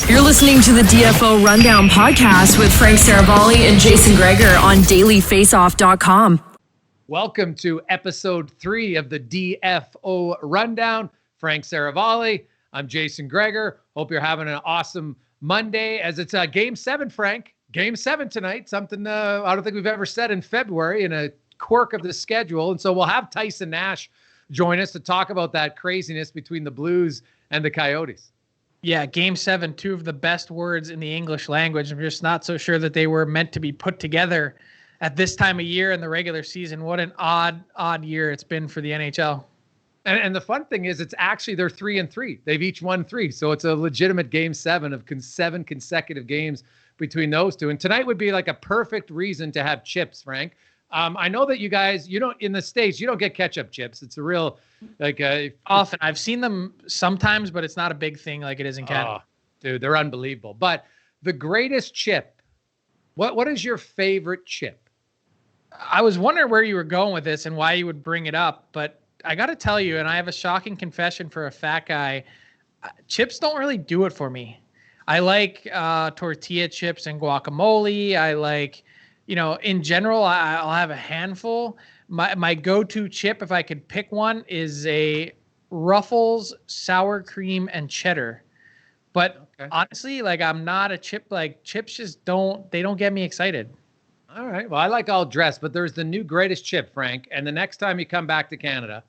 You're listening to the DFO Rundown podcast with Frank Seravalli and Jason Gregor on dailyfaceoff.com. Welcome to episode 3 of the DFO Rundown. Frank Seravalli. I'm Jason Gregor. Hope you're having an awesome Monday as it's Game 7, Frank. Game 7 tonight. Something I don't think we've ever said in February, in a quirk of the schedule. And so we'll have Tyson Nash join us to talk about that craziness between the Blues and the Coyotes. Yeah, Game 7, 2 of the best words in the English language. I'm just not so sure that they were meant to be put together at this time of year in the regular season. What an odd year it's been for the NHL. And the fun thing is, it's actually they're 3-3. They've each won 3. So it's a legitimate Game 7 of 7 consecutive games between those two. And tonight would be like a perfect reason to have chips, Frank. I know that you guys, you don't, in the States, you don't get ketchup chips. It's a real, often. I've seen them sometimes, but it's not a big thing like it is in Canada. Oh, dude, they're unbelievable. But the greatest chip, what is your favorite chip? I was wondering where you were going with this and why you would bring it up, but I got to tell you, and I have a shocking confession for a fat guy, chips don't really do it for me. I like tortilla chips and guacamole. I like, in general, I'll have a handful. My go-to chip, if I could pick one, is a Ruffles sour cream and cheddar. But honestly, I'm not a chip, chips just don't get me excited. All right. Well, I like all dressed, but there's the new greatest chip, Frank. And the next time you come back to Canada,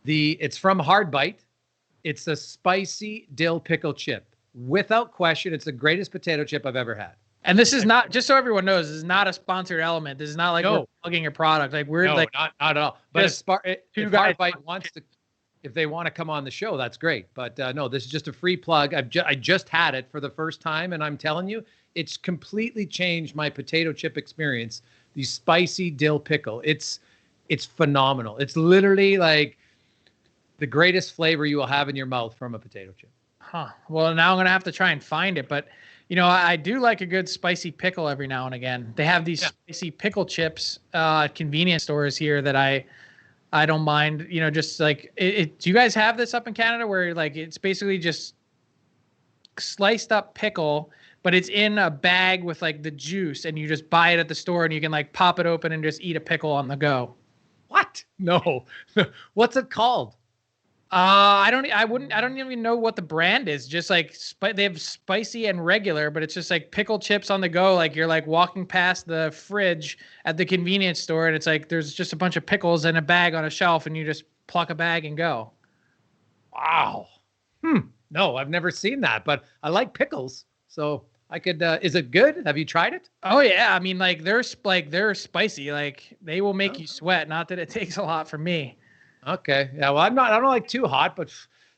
it's from Hard Bite. It's a spicy dill pickle chip. Without question, it's the greatest potato chip I've ever had. And this is not, just so everyone knows, this is not a sponsored element. This is not we're plugging your product. Not at all. But if Hard Bite wants to, if they want to come on the show, that's great. But no, this is just a free plug. I just had it for the first time, and I'm telling you, it's completely changed my potato chip experience. The spicy dill pickle. It's phenomenal. It's literally like the greatest flavor you will have in your mouth from a potato chip. Huh. Well, now I'm going to have to try and find it. But, I do like a good spicy pickle every now and again. They have these spicy pickle chips at convenience stores here that I don't mind, just like it. Do you guys have this up in Canada where it's basically just sliced up pickle, but it's in a bag with the juice, and you just buy it at the store and you can pop it open and just eat a pickle on the go? What? No. What's it called? I don't even know what the brand is. Just they have spicy and regular, but it's just pickle chips on the go. You're walking past the fridge at the convenience store, and it's there's just a bunch of pickles in a bag on a shelf, and you just pluck a bag and go. Wow. No, I've never seen that, but I like pickles, so I could. Is it good? Have you tried it? Oh yeah, I mean, they're spicy. They will make you sweat. Not that it takes a lot for me. Okay. Yeah. Well, I don't like too hot, but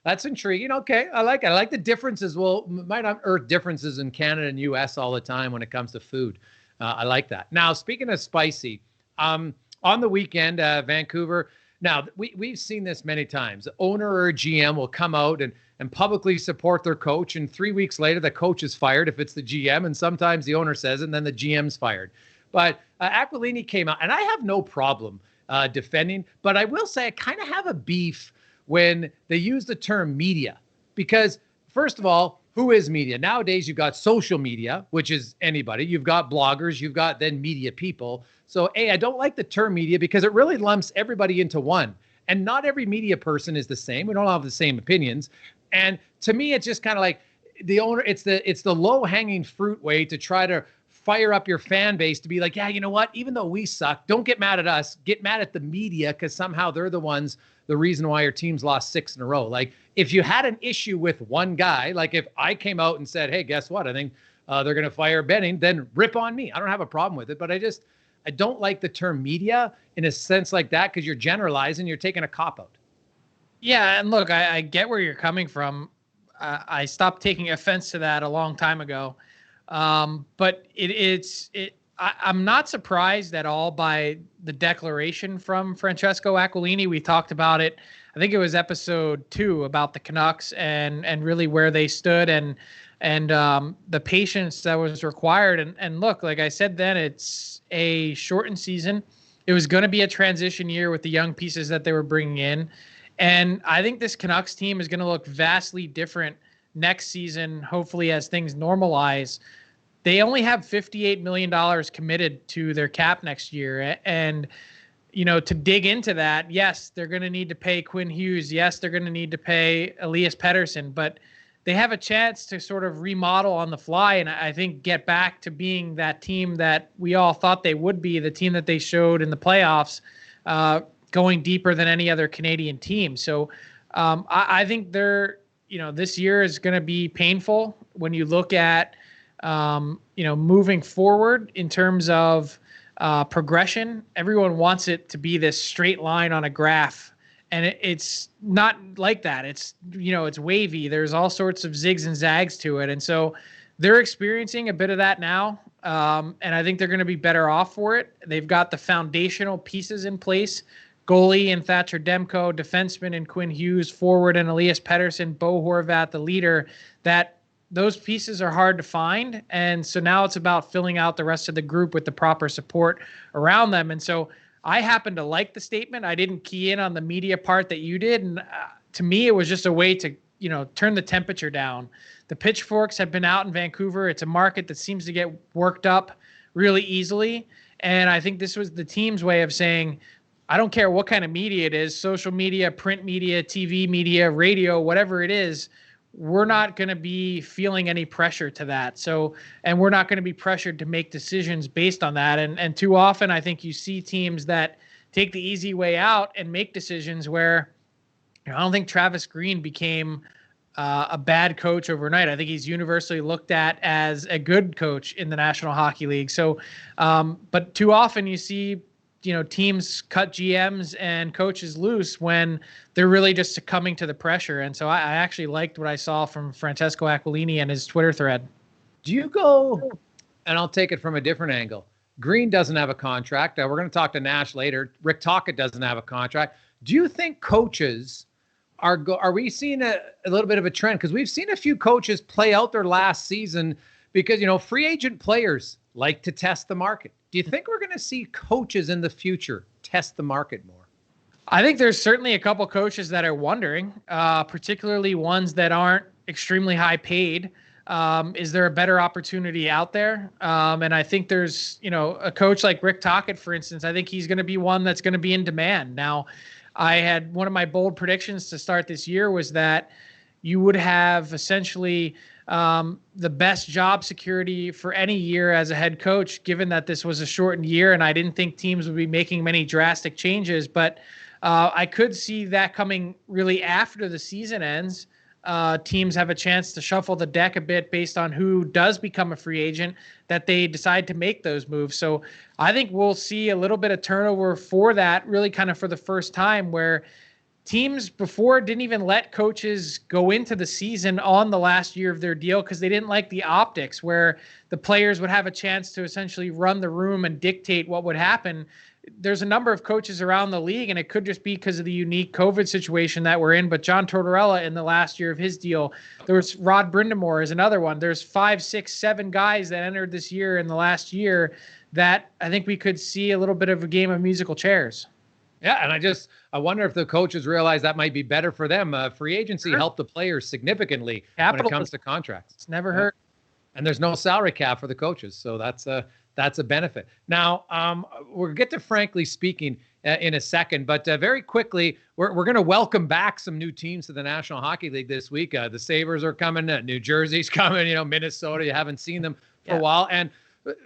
that's intriguing. Okay. I like it. I like the differences. Well, might unearth differences in Canada and US all the time when it comes to food. I like that. Now, speaking of spicy, on the weekend, Vancouver. Now, we've seen this many times. The owner or GM will come out and publicly support their coach, and 3 weeks later, the coach is fired if it's the GM, and sometimes the owner says it, and then the GM's fired. But Aquilini came out, and I have no problem defending, but I will say I kind of have a beef when they use the term media, because first of all, who is media? Nowadays, you've got social media, which is anybody. You've got bloggers. You've got then media people. So, I don't like the term media because it really lumps everybody into one. And not every media person is the same. We don't have the same opinions. And to me, it's just kind of like the owner. It's the low hanging fruit way to try to fire up your fan base to be like, yeah, you know what? Even though we suck, don't get mad at us. Get mad at the media because somehow they're the reason why your team's lost 6 in a row. If you had an issue with one guy, if I came out and said, hey, guess what? I think they're going to fire Benning, then rip on me. I don't have a problem with it, but I don't like the term media in a sense like that because you're generalizing, you're taking a cop-out. Yeah, and look, I get where you're coming from. I stopped taking offense to that a long time ago. But I'm not surprised at all by the declaration from Francesco Aquilini. We talked about it. I think it was episode 2 about the Canucks and really where they stood and the patience that was required. And look, like I said then, it's a shortened season. It was going to be a transition year with the young pieces that they were bringing in. And I think this Canucks team is going to look vastly different next season, hopefully as things normalize, they only have $58 million committed to their cap next year. And, to dig into that, yes, they're going to need to pay Quinn Hughes. Yes, they're going to need to pay Elias Pettersson, but they have a chance to sort of remodel on the fly. And I think get back to being that team that we all thought they would be, the team that they showed in the playoffs, going deeper than any other Canadian team. So I think this year is going to be painful when you look at, moving forward in terms of progression. Everyone wants it to be this straight line on a graph, and it's not like that. It's, it's wavy. There's all sorts of zigs and zags to it. And so they're experiencing a bit of that now. And I think they're going to be better off for it. They've got the foundational pieces in place: goalie and Thatcher Demko, defenseman and Quinn Hughes, forward and Elias Pettersson, Bo Horvat, the leader. That those pieces are hard to find. And so now it's about filling out the rest of the group with the proper support around them. And so I happen to like the statement. I didn't key in on the media part that you did. And to me, it was just a way to, turn the temperature down. The pitchforks have been out in Vancouver. It's a market that seems to get worked up really easily. And I think this was the team's way of saying, I don't care what kind of media it is, social media, print media, TV media, radio, whatever it is, we're not going to be feeling any pressure to that. So, and we're not going to be pressured to make decisions based on that. And too often, I think you see teams that take the easy way out and make decisions where, I don't think Travis Green became a bad coach overnight. I think he's universally looked at as a good coach in the National Hockey League. So, but too often you see, teams cut GMs and coaches loose when they're really just succumbing to the pressure. And so I actually liked what I saw from Francesco Aquilini and his Twitter thread. Do you go, and I'll take it from a different angle. Green doesn't have a contract. We're going to talk to Nash later. Rick Tochett doesn't have a contract. Do you think coaches are we seeing a little bit of a trend? Because we've seen a few coaches play out their last season because, free agent players like to test the market. Do you think we're going to see coaches in the future test the market more? I think there's certainly a couple coaches that are wondering, particularly ones that aren't extremely high paid. Is there a better opportunity out there? And I think there's, a coach like Rick Tochett, for instance. I think he's going to be one that's going to be in demand. Now, I had one of my bold predictions to start this year was that you would have essentially the best job security for any year as a head coach, given that this was a shortened year, and I didn't think teams would be making many drastic changes. But I could see that coming really after the season ends. Teams have a chance to shuffle the deck a bit based on who does become a free agent, that they decide to make those moves. So I think we'll see a little bit of turnover for that, really kind of for the first time, where teams before didn't even let coaches go into the season on the last year of their deal because they didn't like the optics where the players would have a chance to essentially run the room and dictate what would happen. There's a number of coaches around the league, and it could just be because of the unique COVID situation that we're in. But John Tortorella in the last year of his deal, there was Rod Brindamore is another one. There's 5, 6, 7 guys that entered this year in the last year that I think we could see a little bit of a game of musical chairs. Yeah, and I wonder if the coaches realize that might be better for them. Free agency helped the players significantly when it comes to contracts. It's never hurt. And there's no salary cap for the coaches, so that's a benefit. Now, we'll get to Frankly Speaking in a second, but very quickly, we're going to welcome back some new teams to the National Hockey League this week. The Sabres are coming, New Jersey's coming, Minnesota, you haven't seen them for a while. And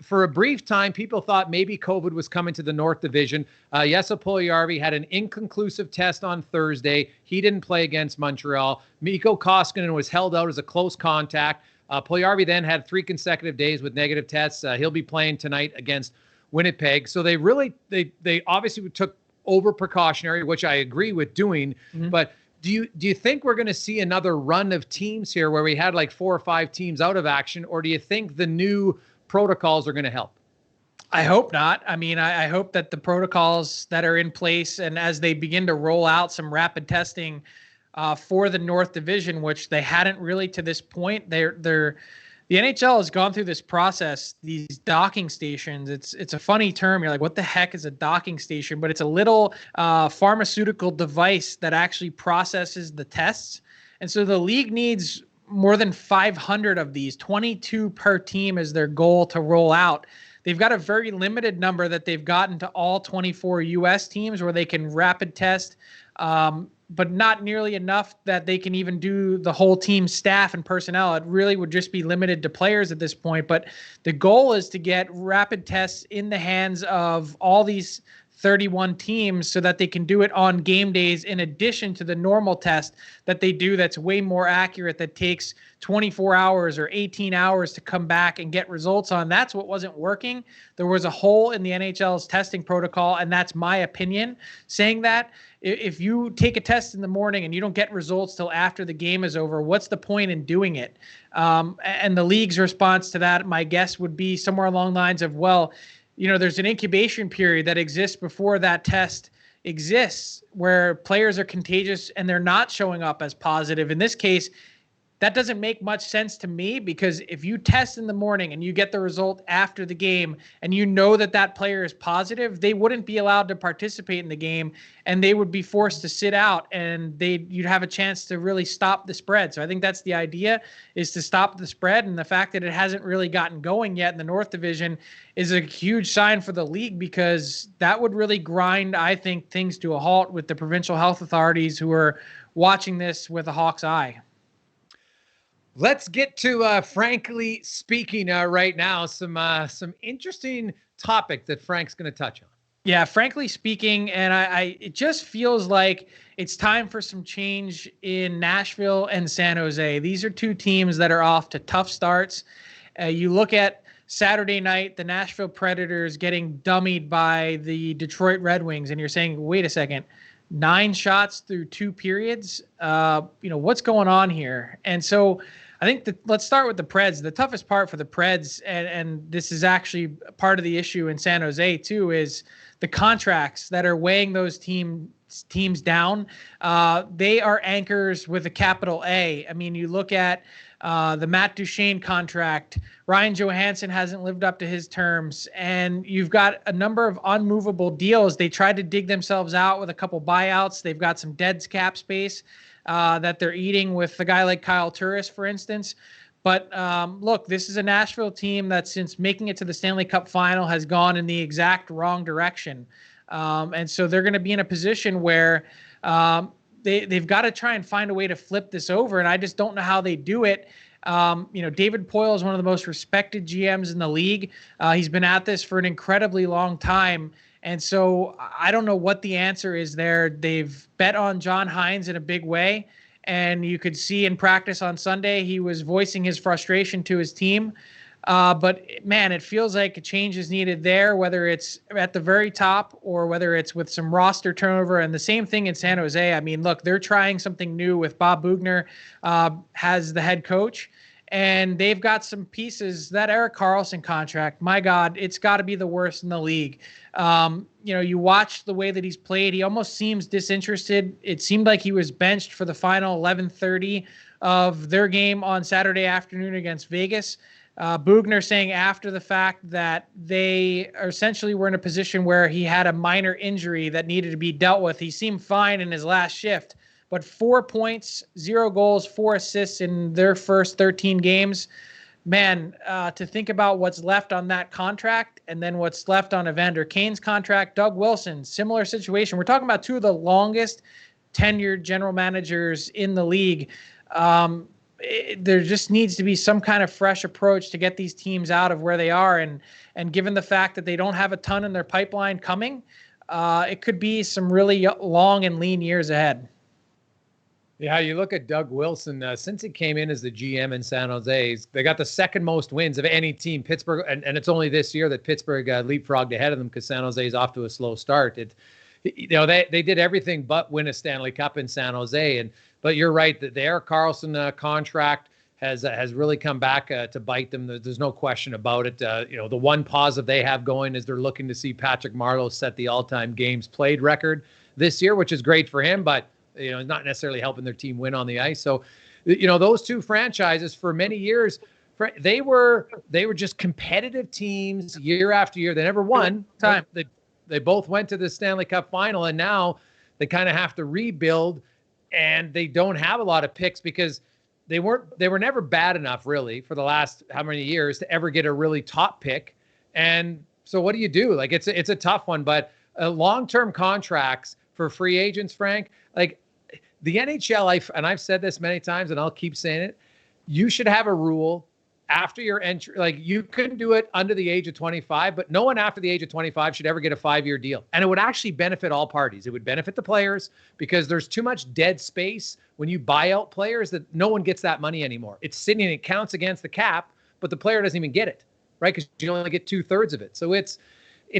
for a brief time, people thought maybe COVID was coming to the North Division. Jesse Puljujärvi had an inconclusive test on Thursday. He didn't play against Montreal. Mikko Koskinen was held out as a close contact. Puljujärvi then had 3 consecutive days with negative tests. He'll be playing tonight against Winnipeg. So they obviously took over precautionary, which I agree with doing. Mm-hmm. But do you think we're going to see another run of teams here where we had like 4 or 5 teams out of action, or do you think the new protocols are going to help? I hope not. I mean, I hope that the protocols that are in place, and as they begin to roll out some rapid testing for the North Division, which they hadn't really to this point, the NHL has gone through this process, these docking stations. It's a funny term. You're like, what the heck is a docking station? But it's a little pharmaceutical device that actually processes the tests. And so the league needs more than 500 of these, 22 per team is their goal to roll out. They've got a very limited number that they've gotten to all 24 U.S. teams where they can rapid test, but not nearly enough that they can even do the whole team staff and personnel. It really would just be limited to players at this point. But the goal is to get rapid tests in the hands of all these 31 teams so that they can do it on game days in addition to the normal test that they do that's way more accurate, that takes 24 hours or 18 hours to come back and get results on. That's what wasn't working. There was a hole in the NHL's testing protocol, and that's my opinion saying that. If you take a test in the morning and you don't get results till after the game is over, what's the point in doing it? And the league's response to that, my guess would be somewhere along the lines of, well, there's an incubation period that exists before that test exists where players are contagious and they're not showing up as positive. In this case, that doesn't make much sense to me, because if you test in the morning and you get the result after the game and you know that that player is positive, they wouldn't be allowed to participate in the game and they would be forced to sit out, and you'd have a chance to really stop the spread. So I think that's the idea, is to stop the spread. And the fact that it hasn't really gotten going yet in the North Division is a huge sign for the league, because that would really grind, I think, things to a halt with the provincial health authorities who are watching this with a hawk's eye. Let's get to Frankly Speaking right now. Some interesting topic that Frank's going to touch on. Yeah, Frankly Speaking, and it just feels like it's time for some change in Nashville and San Jose. These are two teams that are off to tough starts. You look at Saturday night, the Nashville Predators getting dummied by the Detroit Red Wings, and you're saying, wait a second, 9 shots through 2 periods? What's going on here? And so I think let's start with the Preds. The toughest part for the Preds, and this is actually part of the issue in San Jose too, is the contracts that are weighing those teams down. They are anchors with a capital A. I mean, you look at the Matt Duchene contract. Ryan Johansson hasn't lived up to his terms, and you've got a number of unmovable deals. They tried to dig themselves out with a couple buyouts. They've got some dead cap space that they're eating with a guy like Kyle Turris, for instance. But look, this is a Nashville team that, since making it to the Stanley Cup final, has gone in the exact wrong direction. And so they're going to be in a position where they've got to try and find a way to flip this over. And I just don't know how they do it. David Poile is one of the most respected GMs in the league. He's been at this for an incredibly long time. And so I don't know what the answer is there. They've bet on John Hines in a big way. And you could see in practice on Sunday, he was voicing his frustration to his team. But man, it feels like a change is needed there, whether it's at the very top or whether it's with some roster turnover. And the same thing in San Jose. I mean, look, they're trying something new with Bob Bugner as the head coach. And they've got some pieces. That Erik Karlsson contract, my God, it's got to be the worst in the league. You watch the way that he's played. He almost seems disinterested. It seemed like he was benched for the final 11:30 of their game on Saturday afternoon against Vegas. Bugner saying after the fact that they essentially were in a position where he had a minor injury that needed to be dealt with. He seemed fine in his last shift. But 4 points, 0 goals, 4 assists in their first 13 games. Man, to think about what's left on that contract and then what's left on Evander Kane's contract. Doug Wilson, similar situation. We're talking about two of the longest tenured general managers in the league. There just needs to be some kind of fresh approach to get these teams out of where they are. And given the fact that they don't have a ton in their pipeline coming, it could be some really long and lean years ahead. Yeah, you look at Doug Wilson, since he came in as the GM in San Jose, they got the second most wins of any team. Pittsburgh, and it's only this year that Pittsburgh leapfrogged ahead of them because San Jose is off to a slow start. They did everything but win a Stanley Cup in San Jose. But you're right, that the Erik Karlsson contract has really come back to bite them. There's no question about it. The one positive they have going is they're looking to see Patrick Marleau set the all-time games played record this year, which is great for him, but not necessarily helping their team win on the ice. So, those two franchises for many years, they were just competitive teams year after year. They never won. They both went to the Stanley Cup final, and now they kind of have to rebuild, and they don't have a lot of picks because they were never bad enough really for the last how many years to ever get a really top pick. And so what do you do? Like it's a tough one, but long-term contracts for free agents, Frank, like the NHL, and I've said this many times and I'll keep saying it, you should have a rule after your entry. Like you couldn't do it under the age of 25, but no one after the age of 25 should ever get a 5-year deal. And it would actually benefit all parties. It would benefit the players because there's too much dead space when you buy out players that no one gets that money anymore. It's sitting and it counts against the cap, but the player doesn't even get it, right? Because you only get 2/3 of it. So it's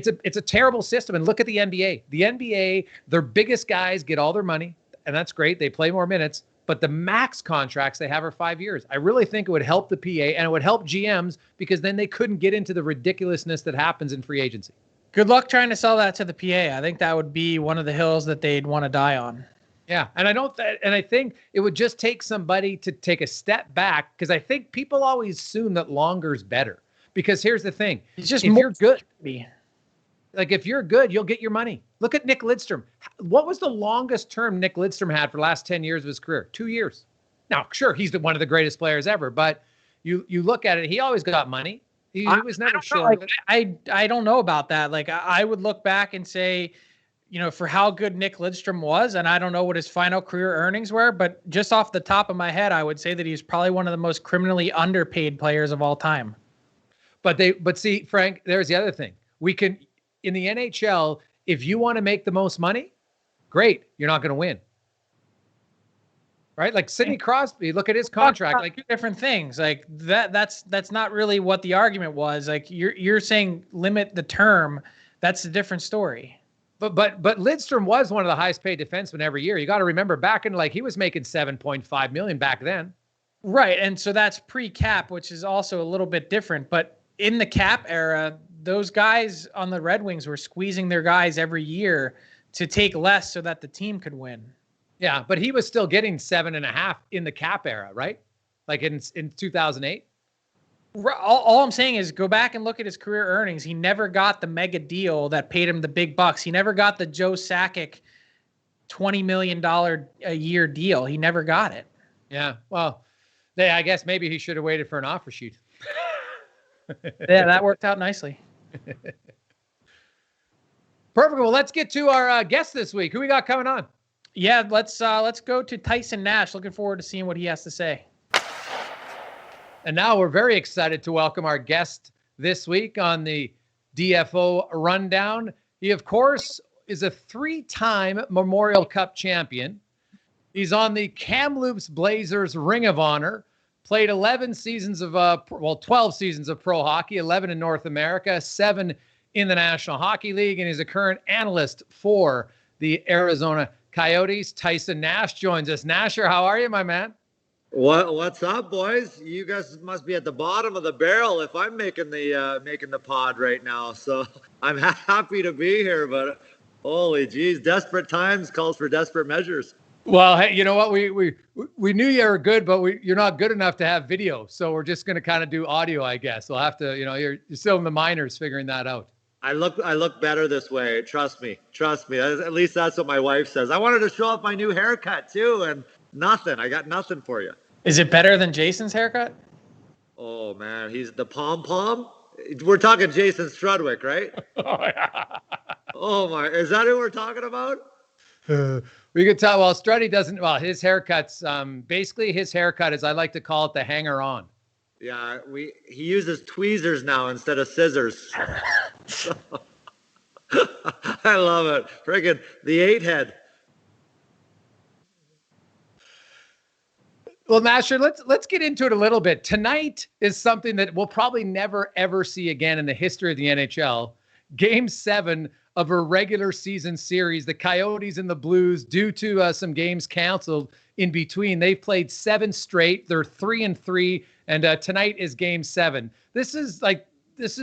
a terrible system. And look at the NBA. The NBA, their biggest guys get all their money, and that's great. They play more minutes. But the max contracts they have are 5 years. I really think it would help the PA and it would help GMs because then they couldn't get into the ridiculousness that happens in free agency. Good luck trying to sell that to the PA. I think that would be one of the hills that they'd want to die on. Yeah, and I think it would just take somebody to take a step back because I think people always assume that longer is better. Because here's the thing: it's just if more you're good, like if you're good, you'll get your money. Look at Nick Lidstrom. What was the longest term Nick Lidstrom had for the last 10 years of his career? 2 years. Now, sure, he's one of the greatest players ever, but you look at it, he always got money. He was never short. Like, I don't know about that. Like I would look back and say, for how good Nick Lidstrom was, and I don't know what his final career earnings were, but just off the top of my head, I would say that he's probably one of the most criminally underpaid players of all time. But see, Frank, there's the other thing. In the NHL, if you want to make the most money, great. You're not going to win. Right? Like Sidney Crosby, look at his contract. Like two different things. Like that's not really what the argument was. Like you're saying limit the term. That's a different story. But Lidstrom was one of the highest paid defensemen every year. You got to remember back in he was making $7.5 million back then. Right. And so that's pre-cap, which is also a little bit different. But in the cap era, those guys on the Red Wings were squeezing their guys every year to take less so that the team could win. Yeah, but he was still getting 7.5 in the cap era, right? Like in 2008. All I'm saying is go back and look at his career earnings. He never got the mega deal that paid him the big bucks. He never got the Joe Sakic $20 million a year deal. He never got it. Yeah, well, I guess maybe he should have waited for an offer sheet. Yeah, that worked out nicely. Perfect. Well, let's get to our guest this week. Who we got coming on? Yeah, let's go to Tyson Nash. Looking forward to seeing what he has to say. And now we're very excited to welcome our guest this week on the DFO Rundown. He, of course, is a 3-time Memorial Cup champion. He's on the KAMLOOPS Blazers Ring of Honor. Played 12 seasons of pro hockey, 11 in North America, 7 in the National Hockey League, and he's a current analyst for the Arizona Coyotes. Tyson Nash joins us. Nasher, how are you, my man? What's up, boys? You guys must be at the bottom of the barrel if I'm making the pod right now. So I'm happy to be here, but holy geez, desperate times calls for desperate measures. Well, hey, you know what? We knew you were good, but you're not good enough to have video. So we're just going to kind of do audio, I guess. We'll have to, you're still in the minors figuring that out. I look better this way. Trust me. At least that's what my wife says. I wanted to show off my new haircut too, and nothing. I got nothing for you. Is it better than Jason's haircut? Oh man, he's the pom. We're talking Jason Strudwick, right? Oh yeah. Oh my, is that who we're talking about? We could tell. Well, Struddy doesn't. Well, his haircuts. Basically, his haircut is I like to call it the hanger on. Yeah, he uses tweezers now instead of scissors. I love it. Friggin' the 8-head. Well, Nasher, let's get into it a little bit. Tonight is something that we'll probably never ever see again in the history of the NHL. Game 7 of a regular season series. The Coyotes and the Blues, due to some games canceled in between, they've played 7 straight. They're 3-3, and tonight is Game 7. This is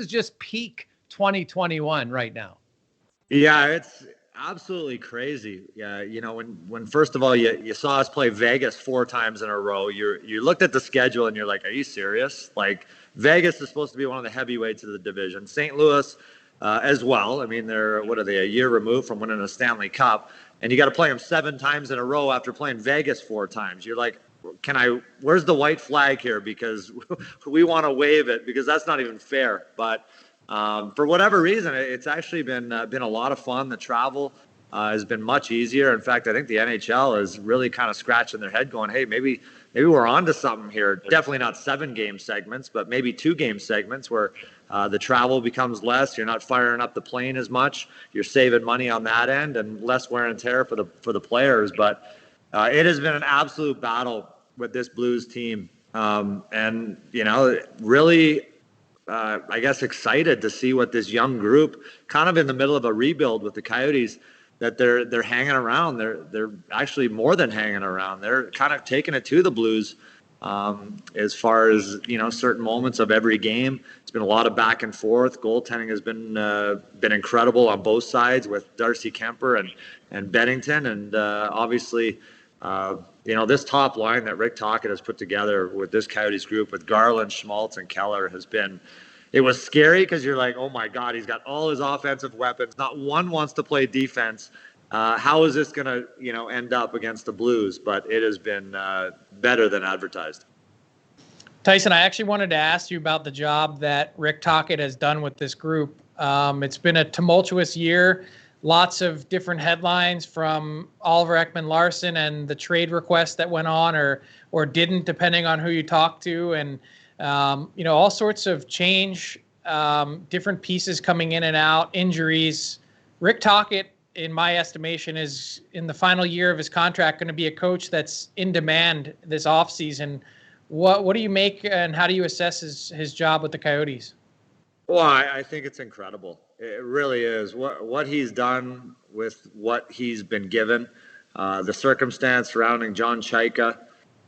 just peak 2021 right now. Yeah, it's absolutely crazy. Yeah, when first of all you saw us play Vegas 4 times in a row, you looked at the schedule and you're like, are you serious? Like, Vegas is supposed to be one of the heavyweights of the division. St. Louis as well. I mean, they're a year removed from winning a Stanley Cup, and you got to play them 7 times in a row after playing Vegas 4 times. You're like, where's the white flag here? Because we want to wave it, because that's not even fair. But for whatever reason, it's actually been a lot of fun. The travel has been much easier. In fact, I think the NHL is really kind of scratching their head going, hey, maybe we're onto something here. Definitely not 7-game segments, but maybe 2-game segments where the travel becomes less. You're not firing up the plane as much. You're saving money on that end and less wear and tear for the players. But it has been an absolute battle with this Blues team. And, really, I guess, excited to see what this young group, kind of in the middle of a rebuild with the Coyotes, that they're hanging around. They're actually more than hanging around. They're kind of taking it to the Blues as far as, certain moments of every game. It's been a lot of back and forth. Goaltending has been incredible on both sides with Darcy Kemper and Bennington. And obviously, this top line that Rick Tochett has put together with this Coyotes group with Garland, Schmaltz, and Keller it was scary, because you're like, oh my God, he's got all his offensive weapons. Not one wants to play defense. How is this going to, end up against the Blues? But it has been better than advertised. Tyson, I actually wanted to ask you about the job that Rick Tochett has done with this group. It's been a tumultuous year. Lots of different headlines from Oliver Ekman-Larsson and the trade request that went on or didn't, depending on who you talk to. And all sorts of change, different pieces coming in and out, injuries. Rick Tochett, in my estimation, is in the final year of his contract going to be a coach that's in demand this offseason. What do you make, and how do you assess his job with the Coyotes? Well, I think it's incredible. It really is. What he's done with what he's been given, the circumstance surrounding John Chaika,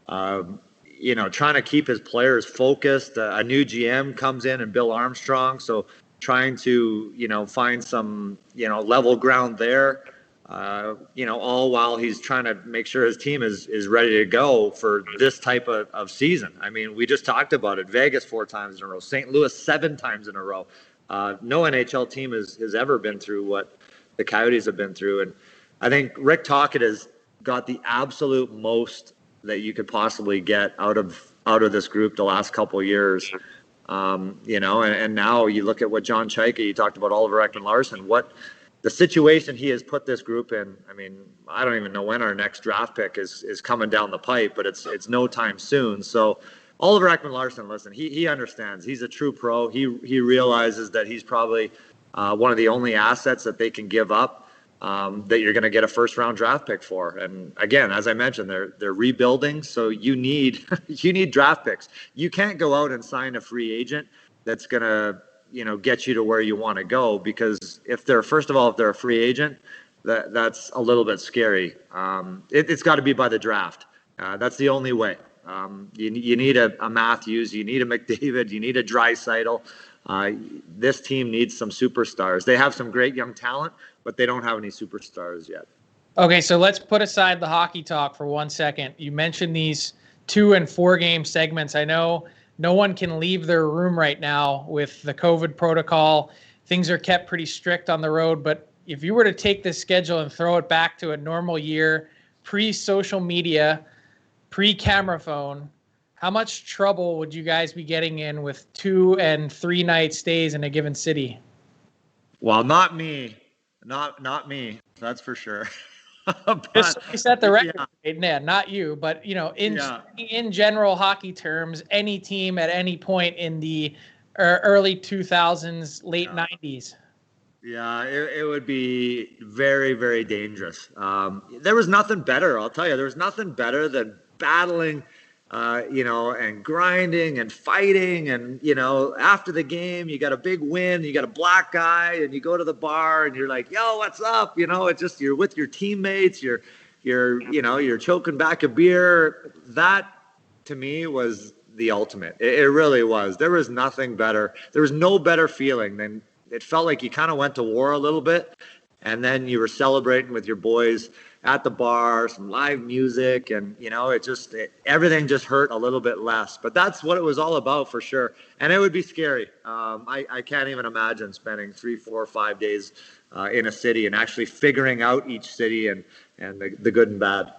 trying to keep his players focused. A new GM comes in, and Bill Armstrong. So trying to, find some, level ground there, all while he's trying to make sure his team is ready to go for this type of season. I mean, we just talked about it. Vegas 4 times in a row, St. Louis 7 times in a row. No NHL team has ever been through what the Coyotes have been through. And I think Rick Tochett has got the absolute most that you could possibly get out of this group the last couple of years. And now you look at what John Chaika, you talked about Oliver Ekman-Larsson, what the situation he has put this group in. I mean, I don't even know when our next draft pick is coming down the pipe, but it's no time soon. So Oliver Ekman-Larsson, listen, he understands. He's a true pro. He realizes that he's probably one of the only assets that they can give up that you're going to get a first-round draft pick for. And again, as I mentioned, they're rebuilding, so you need draft picks. You can't go out and sign a free agent that's going to get you to where you want to go, because if they're a free agent, that's a little bit scary. It's got to be by the draft. That's the only way. You need a Matthews, you need a McDavid, you need a Draisaitl. This team needs some superstars. They have some great young talent, but they don't have any superstars yet. Okay, so let's put aside the hockey talk for 1 second. You mentioned these 2 and 4 game segments. I know no one can leave their room right now with the COVID protocol. Things are kept pretty strict on the road, but if you were to take this schedule and throw it back to a normal year, pre-social media, pre-camera phone, how much trouble would you guys be getting in with 2 and 3 night stays in a given city? Well, not me. Not me. That's for sure. Just set the record. Yeah, not you, but in general hockey terms, any team at any point in the early 2000s, late 90s. Yeah, it would be very, very dangerous. There was nothing better. I'll tell you, there was nothing better than battling and grinding and fighting. And, after the game, you got a big win, you got a black eye, and you go to the bar and you're like, yo, what's up? It's just, you're with your teammates, you're choking back a beer. That to me was the ultimate. It really was. There was nothing better. There was no better feeling than it felt like you kind of went to war a little bit. And then you were celebrating with your boys at the bar, some live music, and everything just hurt a little bit less. But that's what it was all about for sure. And it would be scary. I can't even imagine spending 3, 4, 5 days in a city and actually figuring out each city and the good and bad.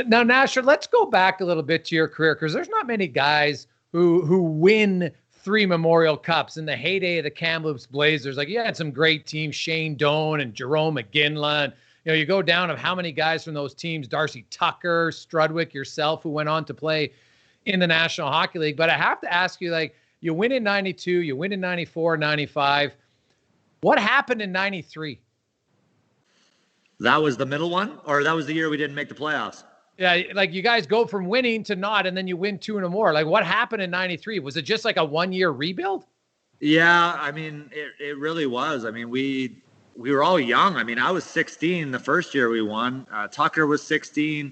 Now, Nasher, let's go back a little bit to your career, because there's not many guys who win 3 Memorial Cups in the heyday of the Kamloops Blazers. Like, you had some great teams, Shane Doan and Jerome McGinley. And, you go down of how many guys from those teams, Darcy Tucker, Strudwick, yourself, who went on to play in the National Hockey League. But I have to ask you, like, you win in 92, you win in 94, 95. What happened in 93? That was the middle one, or that was the year we didn't make the playoffs? Yeah, like you guys go from winning to not, and then you win 2 and more. Like, what happened in 93? Was it just like a 1-year rebuild? Yeah, I mean, it really was. I mean, we were all young. I mean, I was 16 the first year we won. Tucker was 16.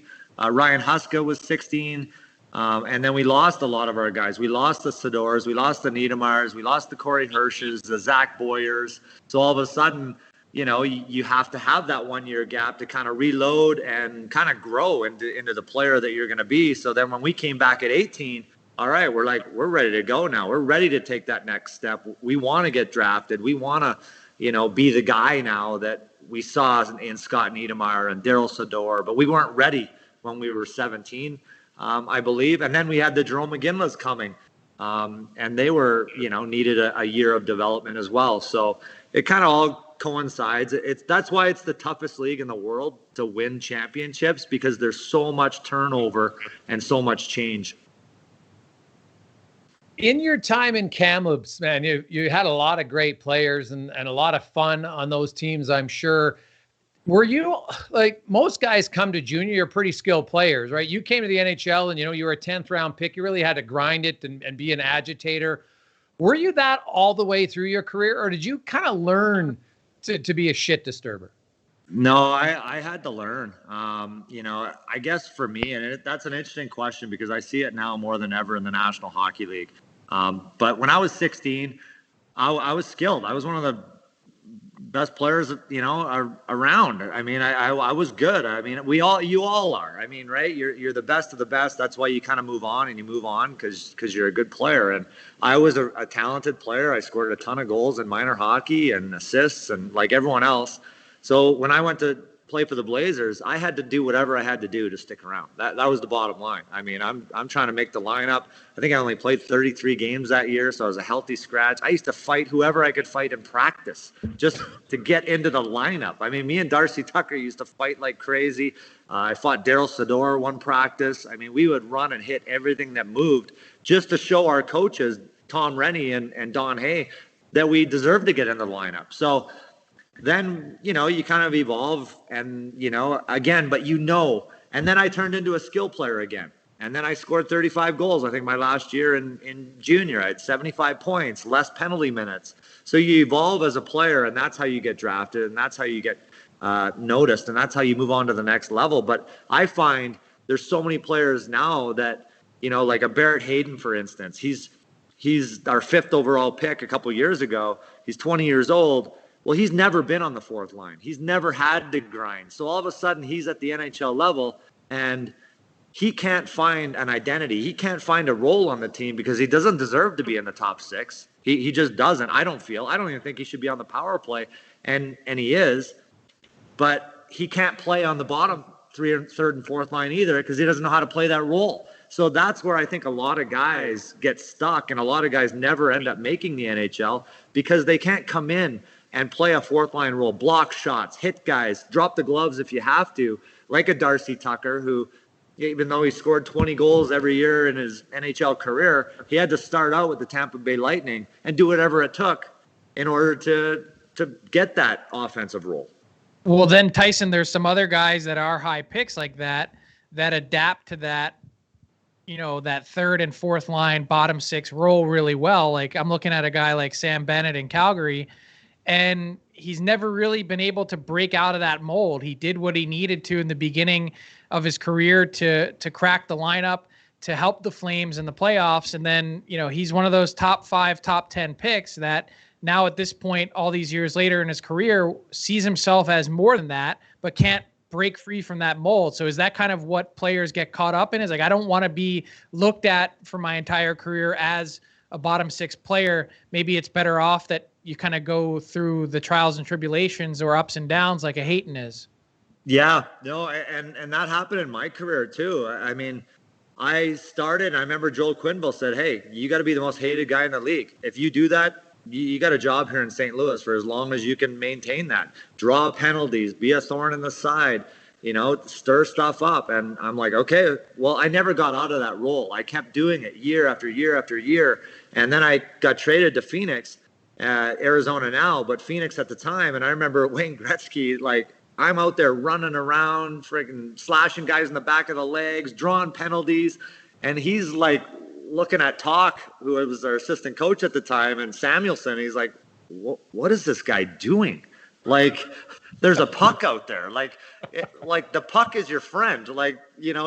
Ryan Huska was 16. And then we lost a lot of our guys. We lost the Sadors. We lost the Niedermayers. We lost the Corey Hirsches, the Zach Boyers. So all of a sudden, you have to have that 1-year gap to kind of reload and kind of grow into the player that you're going to be. So then when we came back at 18, all right, we're ready to go now. We're ready to take that next step. We want to get drafted. We want to, be the guy now that we saw in Scott Niedermayer and Daryl Sador, but we weren't ready when we were 17, I believe. And then we had the Jerome McGinley's coming, and they were, needed a year of development as well. So it kind of all coincides. That's why it's the toughest league in the world to win championships, because there's so much turnover and so much change. In your time in Kamloops, man, you had a lot of great players and a lot of fun on those teams, I'm sure. Were you, like most guys come to junior, you're pretty skilled players, right? You came to the NHL and, you were a 10th round pick. You really had to grind it and be an agitator. Were you that all the way through your career, or did you kind of learn to be a shit disturber? No, I had to learn. I guess for me, and that's an interesting question because I see it now more than ever in the National Hockey League. But when I was 16, I was skilled. I was one of the best players, around. I mean, I was good. I mean, you all are. I mean, right? You're the best of the best. That's why you kind of move on because you're a good player. And I was a talented player. I scored a ton of goals in minor hockey and assists and like everyone else. So when I went to play for the Blazers, I had to do whatever I had to do to stick around. That was the bottom line. I mean, I'm trying to make the lineup. I think I only played 33 games that year, so I was a healthy scratch. I used to fight whoever I could fight in practice just to get into the lineup. I mean, me and Darcy Tucker used to fight like crazy. I fought Daryl Sador one practice. I mean, we would run and hit everything that moved just to show our coaches, Tom Rennie and Don Hay, that we deserved to get in the lineup. So then, you kind of evolve and, again, and then I turned into a skill player again. And then I scored 35 goals. I think my last year in junior, I had 75 points, less penalty minutes. So you evolve as a player, and that's how you get drafted, and that's how you get noticed, and that's how you move on to the next level. But I find there's so many players now that, like a Barrett Hayden, for instance, he's our 5th overall pick a couple years ago. He's 20 years old. Well, he's never been on the 4th line. He's never had to grind. So all of a sudden he's at the NHL level and he can't find an identity. He can't find a role on the team because he doesn't deserve to be in the top 6. He just doesn't. I don't even think he should be on the power play. And he is, but he can't play on the bottom 3rd and 4th line either because he doesn't know how to play that role. So that's where I think a lot of guys get stuck and a lot of guys never end up making the NHL because they can't come in and play a 4th line role, block shots, hit guys, drop the gloves if you have to, like a Darcy Tucker, who, even though he scored 20 goals every year in his NHL career, he had to start out with the Tampa Bay Lightning and do whatever it took in order to get that offensive role. Well, then, Tyson, there's some other guys that are high picks like that adapt to that, that 3rd and 4th line, bottom 6 role really well. Like, I'm looking at a guy like Sam Bennett in Calgary, and he's never really been able to break out of that mold. He did what he needed to in the beginning of his career to crack the lineup, to help the Flames in the playoffs. And then, he's one of those top 5, top 10 picks that now at this point, all these years later in his career, sees himself as more than that, but can't break free from that mold. So is that kind of what players get caught up in? Is like, I don't want to be looked at for my entire career as a bottom 6 player. Maybe it's better off that you kind of go through the trials and tribulations or ups and downs like a Hayton is. Yeah, no, and that happened in my career too. I mean, I started, I remember Joel Quenneville said, hey, you got to be the most hated guy in the league. If you do that, you got a job here in St. Louis for as long as you can maintain that. Draw penalties, be a thorn in the side, stir stuff up. And I'm like, okay, well, I never got out of that role. I kept doing it year after year after year. And then I got traded to Phoenix, Arizona now, but Phoenix at the time. And I remember Wayne Gretzky, like, I'm out there running around, freaking slashing guys in the back of the legs, drawing penalties. And he's like looking at Talk, who was our assistant coach at the time, and Samuelson. He's like, what is this guy doing? Like, there's a puck out there. Like the puck is your friend. Like,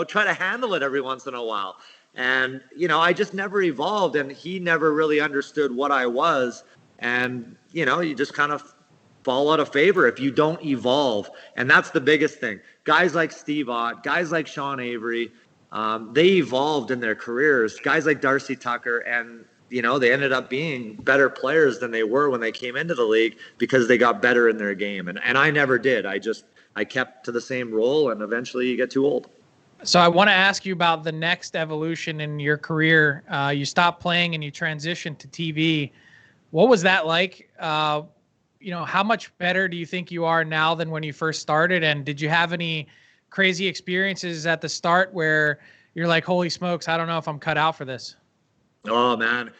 try to handle it every once in a while. And, I just never evolved, and he never really understood what I was. And, you just kind of fall out of favor if you don't evolve. And that's the biggest thing. Guys like Steve Ott, guys like Sean Avery, they evolved in their careers. Guys like Darcy Tucker, and they ended up being better players than they were when they came into the league because they got better in their game. And I never did. I kept to the same role, and eventually you get too old. So I want to ask you about the next evolution in your career. You stopped playing and you transitioned to TV. What was that like? How much better do you think you are now than when you first started? And did you have any crazy experiences at the start where you're like, holy smokes, I don't know if I'm cut out for this? Oh, man.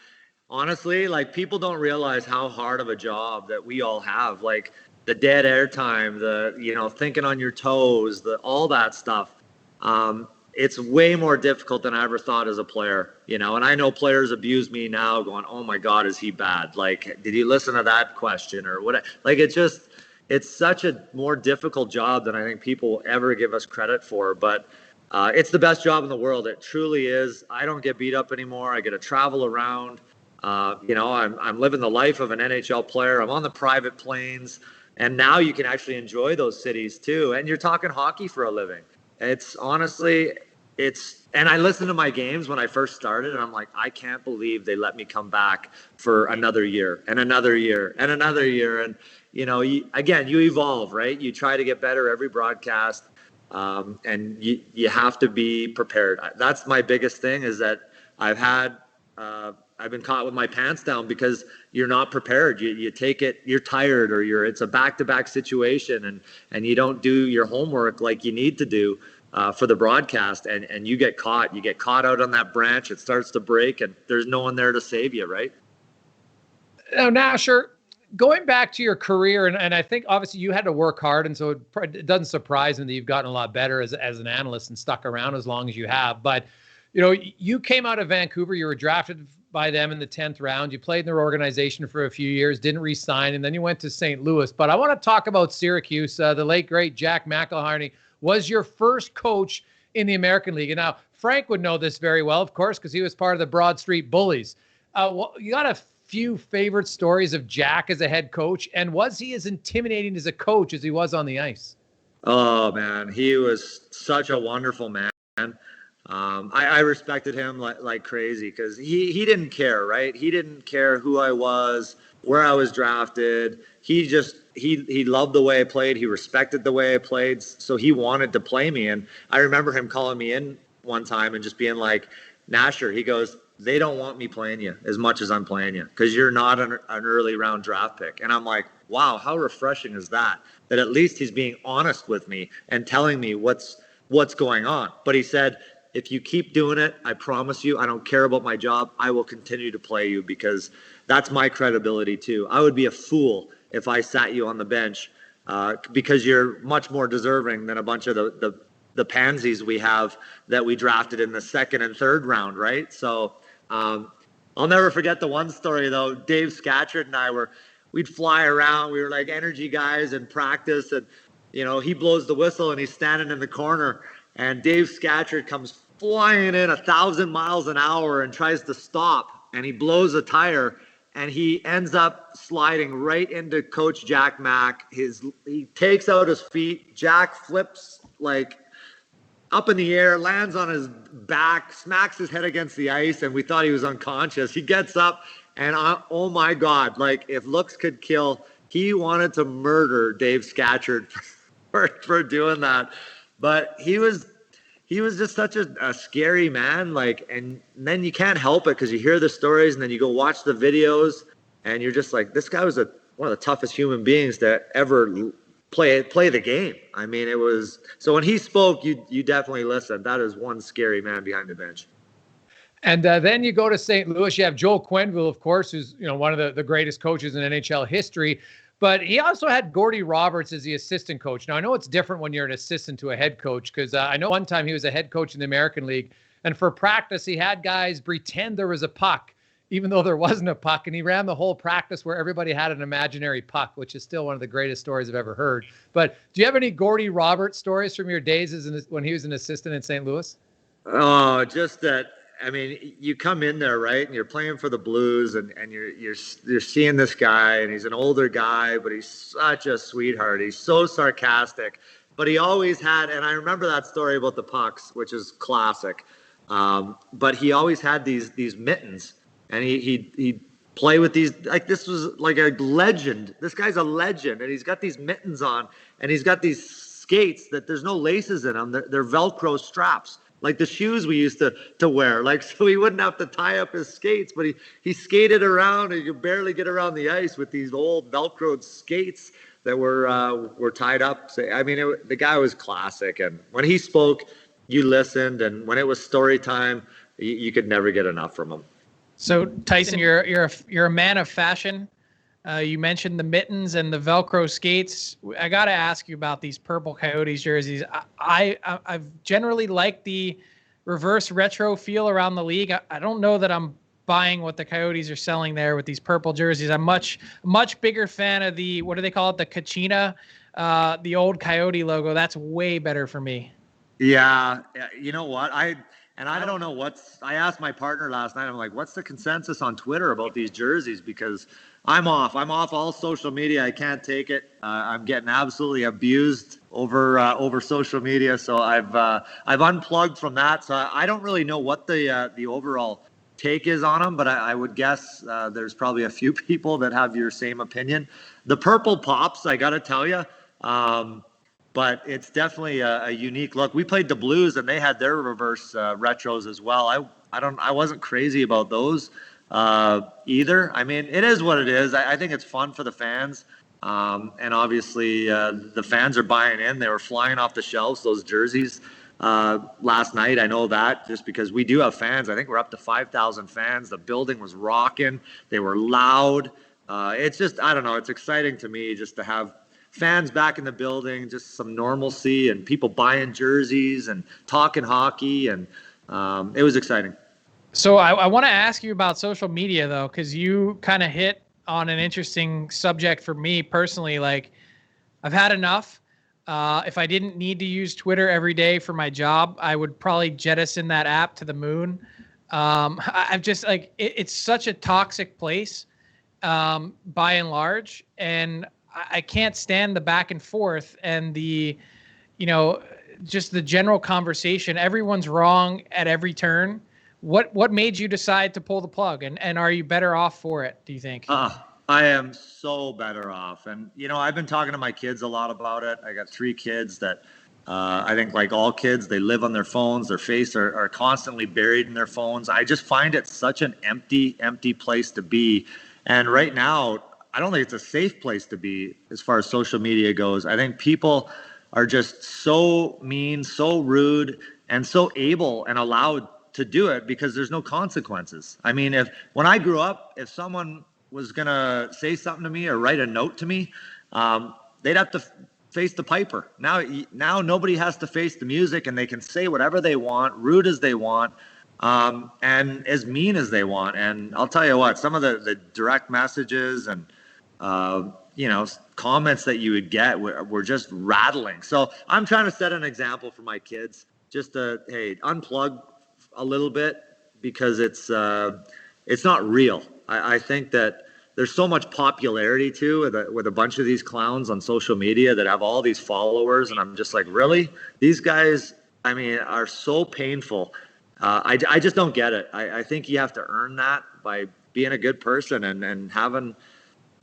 Honestly, like, people don't realize how hard of a job that we all have. Like, the dead air time, the, thinking on your toes, all that stuff. It's way more difficult than I ever thought as a player, and I know players abuse me now going, oh my God, is he bad? Like, did you listen to that question or what? Like, it's such a more difficult job than I think people will ever give us credit for, but it's the best job in the world. It truly is. I don't get beat up anymore. I get to travel around. I'm living the life of an NHL player. I'm on the private planes, and now you can actually enjoy those cities too. And you're talking hockey for a living. It's honestly, and I listened to my games when I first started, and I'm like, I can't believe they let me come back for another year and another year and another year. And, you evolve, right? You try to get better every broadcast, and you have to be prepared. That's my biggest thing, is that I've been caught with my pants down because you're not prepared. You take it, you're tired, or it's a back-to-back situation, and you don't do your homework like you need to do for the broadcast, and you get caught. You get caught out on that branch. It starts to break, and there's no one there to save you, right? Now, Nasher, going back to your career, and I think obviously you had to work hard, and so it doesn't surprise me that you've gotten a lot better as an analyst and stuck around as long as you have. But, you came out of Vancouver. You were drafted by them in the 10th round. You played in their organization for a few years, didn't re-sign, and then you went to St. Louis. But I want to talk about Syracuse. The late, great Jack McElharney was your first coach in the American League. And now Frank would know this very well, of course, because he was part of the Broad Street Bullies. You got a few favorite stories of Jack as a head coach, and was he as intimidating as a coach as he was on the ice? Oh, man, he was such a wonderful man. I respected him like crazy because he didn't care, right? He didn't care who I was, where I was drafted. He loved the way I played. He respected the way I played. So he wanted to play me. And I remember him calling me in one time and just being like, Nasher, he goes, they don't want me playing you as much as I'm playing you because you're not an early round draft pick. And I'm like, wow, how refreshing is that? That at least he's being honest with me and telling me what's going on. But he said, if you keep doing it, I promise you, I don't care about my job. I will continue to play you because that's my credibility too. I would be a fool if I sat you on the bench because you're much more deserving than a bunch of the pansies we have that we drafted in the second and third round, right? So I'll never forget the one story though. Dave Scatchard and we'd fly around. We were like energy guys in practice, and he blows the whistle and he's standing in the corner, and Dave Scatchard comes flying in 1,000 miles an hour and tries to stop, and he blows a tire, and he ends up sliding right into Coach Jack Mack. He takes out his feet. Jack flips like up in the air, lands on his back, smacks his head against the ice, and we thought he was unconscious. He gets up, and oh my God, like if looks could kill, he wanted to murder Dave Scatchard for doing that. But he was just such a scary man. Like, and then you can't help it because you hear the stories and then you go watch the videos and you're just like, this guy was one of the toughest human beings to ever play the game. I mean, it was, so when he spoke, you definitely listened. That is one scary man behind the bench. And then you go to St. Louis. You have Joel Quenneville, of course, who's one of the greatest coaches in NHL history. But he also had Gordie Roberts as the assistant coach. Now, I know it's different when you're an assistant to a head coach, because I know one time he was a head coach in the American League. And for practice, he had guys pretend there was a puck, even though there wasn't a puck. And he ran the whole practice where everybody had an imaginary puck, which is still one of the greatest stories I've ever heard. But do you have any Gordie Roberts stories from your days when he was an assistant in St. Louis? Oh, just that. I mean, you come in there, right, and you're playing for the Blues, and you're seeing this guy, and he's an older guy, but he's such a sweetheart. He's so sarcastic, but he always had, and I remember that story about the pucks, which is classic. But he always had these mittens, and he'd play with these, like, this was like a legend. This guy's a legend, and he's got these mittens on, and he's got these skates that there's no laces in them. They're Velcro straps, like the shoes we used to wear, like, so he wouldn't have to tie up his skates, but he skated around and you could barely get around the ice with these old Velcroed skates that were tied up. So, I mean, the guy was classic. And when he spoke, you listened. And when it was story time, you could never get enough from him. So Tyson, you're a man of fashion. You mentioned the mittens and the Velcro skates. I got to ask you about these purple Coyotes jerseys. I've generally liked the reverse retro feel around the league. I don't know that I'm buying what the Coyotes are selling there with these purple jerseys. I'm much bigger fan of the, what do they call it? The Kachina, the old Coyote logo. That's way better for me. Yeah. You know what? I don't know I asked my partner last night, I'm like, what's the consensus on Twitter about these jerseys? Because I'm off all social media. I can't take it. I'm getting absolutely abused over social media. So I've unplugged from that. So I don't really know what the overall take is on them, but I would guess there's probably a few people that have your same opinion. The purple pops, I got to tell you. But it's definitely a unique look. We played the Blues and they had their reverse retros as well. I wasn't crazy about those either. I mean, it is what it is. I think it's fun for the fans. And obviously the fans are buying in. They were flying off the shelves, those jerseys last night. I know that just because we do have fans. I think we're up to 5,000 fans. The building was rocking. They were loud. It's just, I don't know. It's exciting to me just to have fans back in the building, just some normalcy and people buying jerseys and talking hockey. And it was exciting. So I want to ask you about social media, though, because you kind of hit on an interesting subject for me personally. Like, I've had enough. If I didn't need to use Twitter every day for my job, I would probably jettison that app to the moon. I've just, like, it's such a toxic place by and large. And I can't stand the back and forth and the, just the general conversation. Everyone's wrong at every turn. What made you decide to pull the plug, and are you better off for it, do you think? I am so better off. And, I've been talking to my kids a lot about it. I got 3 kids that I think, like all kids, they live on their phones. Their face are constantly buried in their phones. I just find it such an empty place to be. And right now, I don't think it's a safe place to be as far as social media goes. I think people are just so mean, so rude, and so able and allowed to do it because there's no consequences. I mean, when I grew up, if someone was going to say something to me or write a note to me, they'd have to face the piper. Now nobody has to face the music, and they can say whatever they want, rude as they want, and as mean as they want. And I'll tell you what, some of the direct messages and comments that you would get were just rattling. So I'm trying to set an example for my kids, just to, hey, unplug a little bit, because it's not real. I think that there's so much popularity too with a bunch of these clowns on social media that have all these followers, and I'm just like, really? These guys, I mean, are so painful. I just don't get it. I think you have to earn that by being a good person and having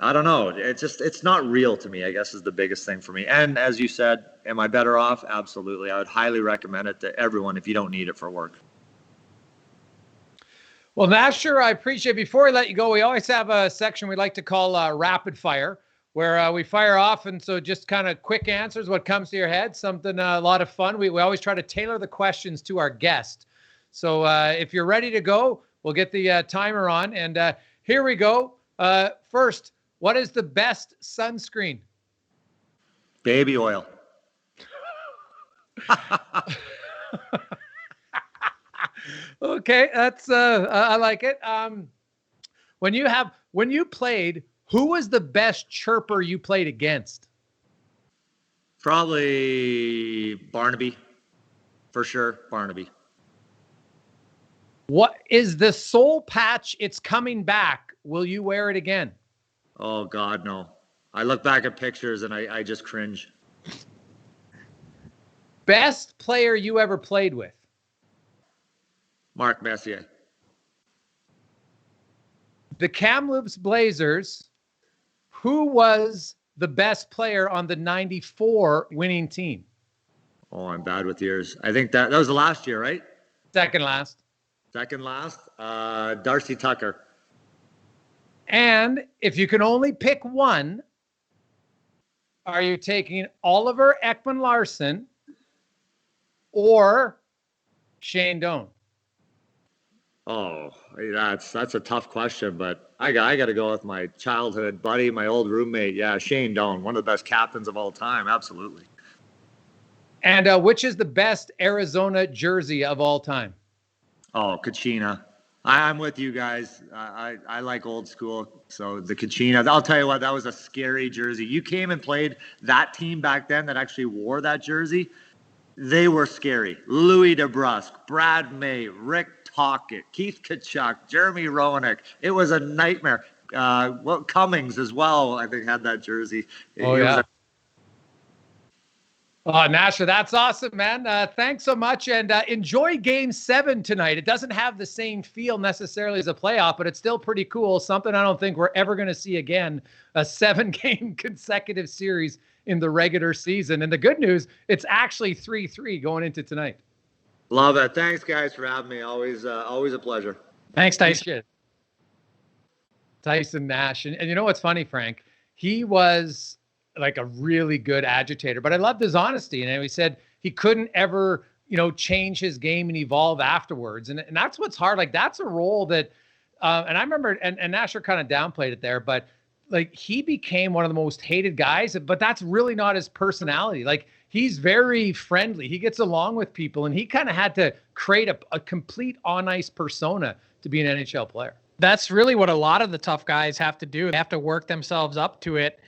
I don't know. It's not real to me, I guess, is the biggest thing for me. And as you said, am I better off? Absolutely. I would highly recommend it to everyone if you don't need it for work. Well, Nasher, I appreciate it. Before we let you go, we always have a section we like to call rapid fire, where we fire off. And so just kind of quick answers, what comes to your head, something a lot of fun. We always try to tailor the questions to our guest. So if you're ready to go, we'll get the timer on. And here we go. First, what is the best sunscreen? Baby oil. Okay, that's I like it. When you played, who was the best chirper you played against? Probably Barnaby, for sure. Barnaby. What is the soul patch? It's coming back. Will you wear it again? Oh God, no. I look back at pictures and I just cringe. Best player you ever played with? Mark Messier. The Kamloops Blazers, who was the best player on the 94 winning team? Oh, I'm bad with years. I think that was the last year, right? Second last. Second last. Darcy Tucker. And if you can only pick one, are you taking Oliver Ekman-Larsson or Shane Doan? Oh, that's a tough question, but I got to go with my childhood buddy, my old roommate. Yeah, Shane Doan, one of the best captains of all time. Absolutely. And which is the best Arizona jersey of all time? Oh, Kachina. I'm with you guys. I like old school. So the Kachina, I'll tell you what, that was a scary jersey. You came and played that team back then that actually wore that jersey. They were scary. Louis DeBrusque, Brad May, Rick Tochett, Keith Tkachuk, Jeremy Roenick. It was a nightmare. Cummings as well, I think, had that jersey. Oh, Nasher, that's awesome, man. Thanks so much. And enjoy Game 7 tonight. It doesn't have the same feel necessarily as a playoff, but it's still pretty cool. Something I don't think we're ever going to see again, a 7-game consecutive series in the regular season. And the good news, it's actually 3-3 going into tonight. Love it. Thanks, guys, for having me. Always a pleasure. Thanks, Tyson. Tyson Nash. And you know what's funny, Frank? He was like a really good agitator, but I loved his honesty. And he said he couldn't ever, change his game and evolve afterwards. And that's what's hard. Like, that's a role that, and I remember, and Nasher kind of downplayed it there, but like, he became one of the most hated guys, but that's really not his personality. Like, he's very friendly. He gets along with people, and he kind of had to create a complete on-ice persona to be an NHL player. That's really what a lot of the tough guys have to do. They have to work themselves up to it.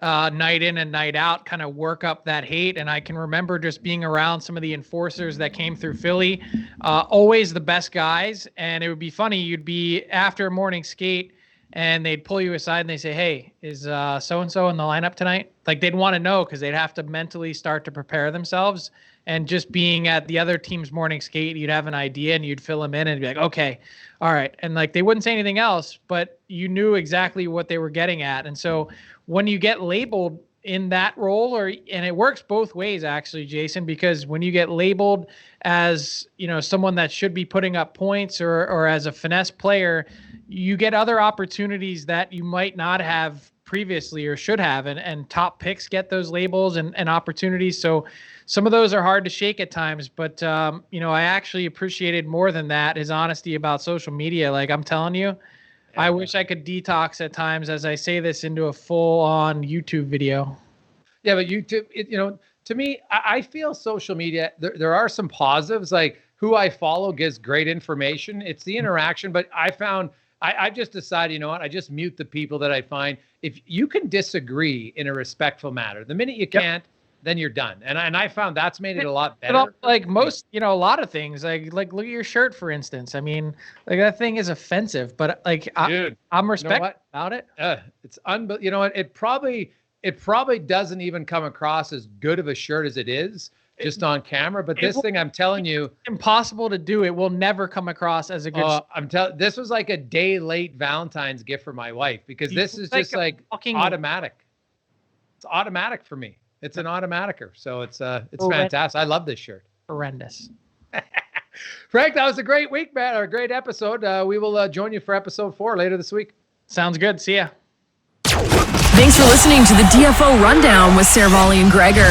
Night in and night out, kind of work up that hate. And I can remember just being around some of the enforcers that came through Philly, always the best guys. And it would be funny, you'd be after a morning skate and they'd pull you aside and they say, hey, is so-and-so in the lineup tonight? Like, they'd want to know because they'd have to mentally start to prepare themselves. And just being at the other team's morning skate, you'd have an idea and you'd fill them in and be like, okay, all right. And like, they wouldn't say anything else, but you knew exactly what they were getting at. And so when you get labeled in that role, and it works both ways, actually, Jason, because when you get labeled as, someone that should be putting up points or as a finesse player, you get other opportunities that you might not have previously or should have, and top picks get those labels and opportunities. So some of those are hard to shake at times, but I actually appreciated more than that, his honesty about social media. Like, I'm telling you, I wish I could detox at times as I say this into a full-on YouTube video. Yeah, but YouTube, to me, I feel social media, there are some positives, like who I follow gives great information. It's the interaction, but I found, I've just decided, I just mute the people that I find. If you can disagree in a respectful manner, the minute you can't, then you're done. And I found that's made it a lot better. Like most, a lot of things, like look at your shirt, for instance. I mean, like, that thing is offensive, but like, dude, I'm respectful about it. It's unbelievable. It probably doesn't even come across as good of a shirt as it is. just on camera. But this thing, I'm telling you, impossible to do. It will never come across as a good. This was like a day late Valentine's gift for my wife, because this is just like automatic. It's automatic for me. It's an automaticer. So it's fantastic. I love this shirt. Horrendous. Frank, that was a great week, man, or a great episode. We will join you for episode 4 later this week. Sounds good. See ya. Thanks for listening to the DFO Rundown with Seravalli and Gregor.